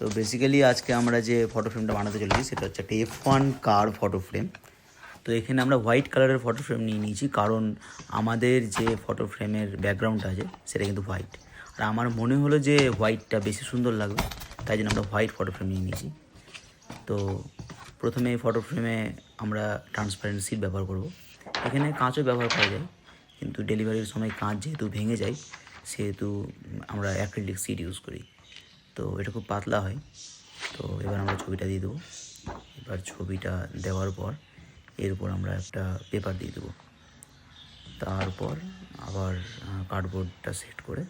তো বেসিক্যালি আজকে আমরা যে ফটো ফ্রেমটা বানাতে চলেছি সেটা হচ্ছে একটা F1 কার ফটো ফ্রেম। তো এখানে আমরা হোয়াইট কালারের ফটো ফ্রেম নিয়ে নিয়েছি, কারণ আমাদের যে ফটো ফ্রেমের ব্যাকগ্রাউন্ডটা আছে সেটা কিন্তু হোয়াইট, আর আমার মনে হলো যে হোয়াইটটা বেশি সুন্দর লাগবে, তাই জন্য আমরা হোয়াইট ফটো ফ্রেম নিয়ে নিয়েছি। তো প্রথমে এই ফটো ফ্রেমে আমরা ট্রান্সপারেন্ট সিট ব্যবহার করব। এখানে কাঁচও ব্যবহার করা যায়, কিন্তু ডেলিভারির সময় কাঁচ যেহেতু ভেঙে যায় সেহেতু আমরা অ্যাক্রিলিক সিট ইউজ করি। তো এটা খুব পাতলা হয়। তো এবার আমরা ছবিটা দিয়ে দেবো। এবার ছবিটা দেওয়ার পর এর উপর আমরা একটা পেপার দিয়ে দেবো। তারপর আবার কার্ডবোর্ডটা সেট করে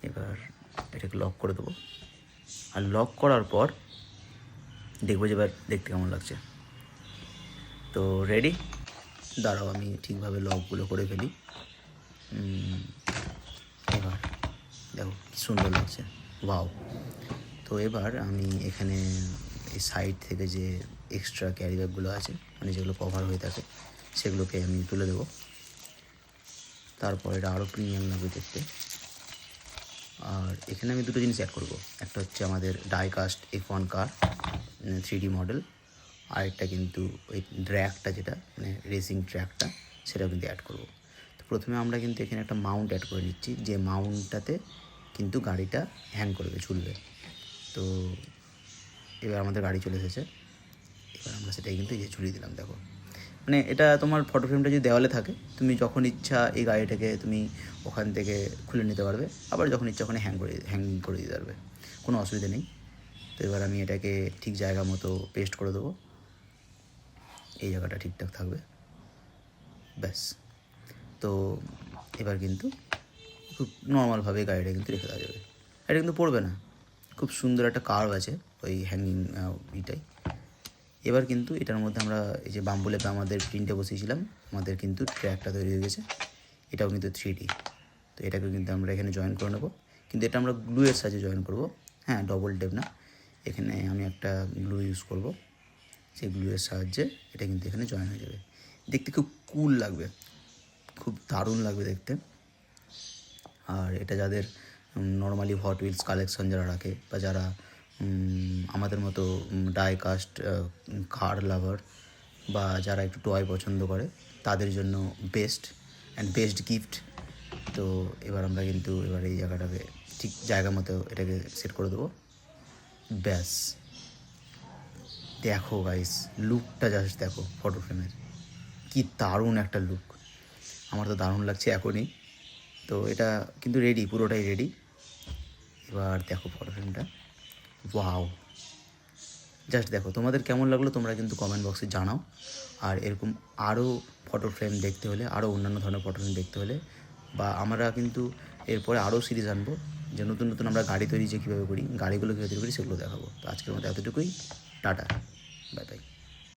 এবার এটাকে লক করে দেবো। আর লক করার পর দেখবো যে এবার দেখতে কেমন লাগছে। তো রেডি? দাঁড়াও আমি ঠিকভাবে লকগুলো করে ফেলি। এবার দেখো কি সুন্দর লাগছে, ওয়াও। তো এবার আমি এখানে এই সাইড থেকে যে এক্সট্রা ক্যারি ব্যাগগুলো আছে, মানে যেগুলো কভার হয়ে থাকে, সেগুলোকে আমি তুলে দেবো। তারপর এটা আরও প্রিমিয়াম লাগবে দেখতে। আর এখানে আমি দুটো জিনিস অ্যাড করবো, একটা হচ্ছে আমাদের ডাইকাস্ট F1 কার 3D মডেল, আর একটা কিন্তু ওই ট্র্যাকটা যেটা মানে রেসিং ট্র্যাকটা সেটাও কিন্তু অ্যাড করবো। তো প্রথমে আমরা কিন্তু এখানে একটা মাউন্ট অ্যাড করে নিচ্ছি, যে মাউন্টটাতে কিন্তু গাড়িটা হ্যাং করবে, ঝুলবে। তো এবার আমাদের গাড়ি চলে এসেছে। এবার আমরা সেটাই কিন্তু এই যে ঝুলিয়ে দিলাম। দেখো, মানে এটা তোমার ফটো ফ্রেমটা যদি দেওয়ালে থাকে, তুমি যখন ইচ্ছা এই গাড়িটাকে তুমি ওখান থেকে খুলে নিতে পারবে, আবার যখন ইচ্ছা ওখানে হ্যাঙ্গিং করে দিতে পারবে, কোনো অসুবিধা নেই। তো এবার আমি এটাকে ঠিক জায়গা মতো পেস্ট করে দেবো, এই জায়গাটা ঠিকঠাক থাকবে, ব্যাস। তো এবার কিন্তু খুব নর্মালভাবে গাড়িটা কিন্তু রেখে দেওয়া যাবে। এটা কিন্তু পড়বে না, খুব সুন্দর একটা কার্ভ আছে ওই হ্যাঙ্গিং ইটাই। এবার কিন্তু এটার মধ্যে আমরা এই যে বাম্বু লেপে আমাদের প্রিন্টে বসিয়েছিলাম, আমাদের কিন্তু ট্র্যাকটা তৈরি হয়ে গেছে। এটাও কিন্তু 3D। তো এটাকে কিন্তু আমরা এখানে জয়েন করে নেবো, কিন্তু এটা আমরা গ্লুয়ের সাহায্যে জয়েন করব। হ্যাঁ, ডবল টেপ না, এখানে আমি একটা গ্লু ইউজ করব। সেই গ্লুয়ের সাহায্যে এটা কিন্তু এখানে জয়েন হয়ে যাবে। দেখতে খুব কুল লাগবে, খুব দারুণ লাগবে দেখতে। আর এটা যাদের নর্মালি হট হুইলস কালেকশন যারা রাখে, বা যারা আমাদের মতো ডাইকাস্ট কার লাভার, বা যারা একটু টয় পছন্দ করে, তাদের জন্য বেস্ট গিফট। তো এবার আমরা কিন্তু এবার এই জায়গাটাকে ঠিক জায়গা মতো এটাকে সেট করে দেবো, ব্যাস। দেখো গাইস, লুকটা জাস্ট দেখো ফটো ফ্রেমের, কি দারুণ একটা লুক। আমার তো দারুণ লাগছে এখনই। তো এটা কিন্তু রেডি, পুরোটাই রেডি। এবার দেখো ফটো ফ্রেমটা, ওয়াও। জাস্ট দেখো তোমাদের কেমন লাগলো তোমরা কিন্তু কমেন্ট বক্সে জানাও। আর এরকম আরও ফটো ফ্রেম দেখতে হলে, আরও অন্যান্য ধরনের ফটো ফ্রেম দেখতে হলে, বা আমরা কিন্তু এরপরে আরও সিরিজ আনবো, যে নতুন নতুন আমরা গাড়ি তৈরি যে কীভাবে করি, গাড়িগুলো কীভাবে তৈরি করি, সেগুলো দেখাবো। তো আজকের মতো এতটুকুই, টাটা, বাই বাই।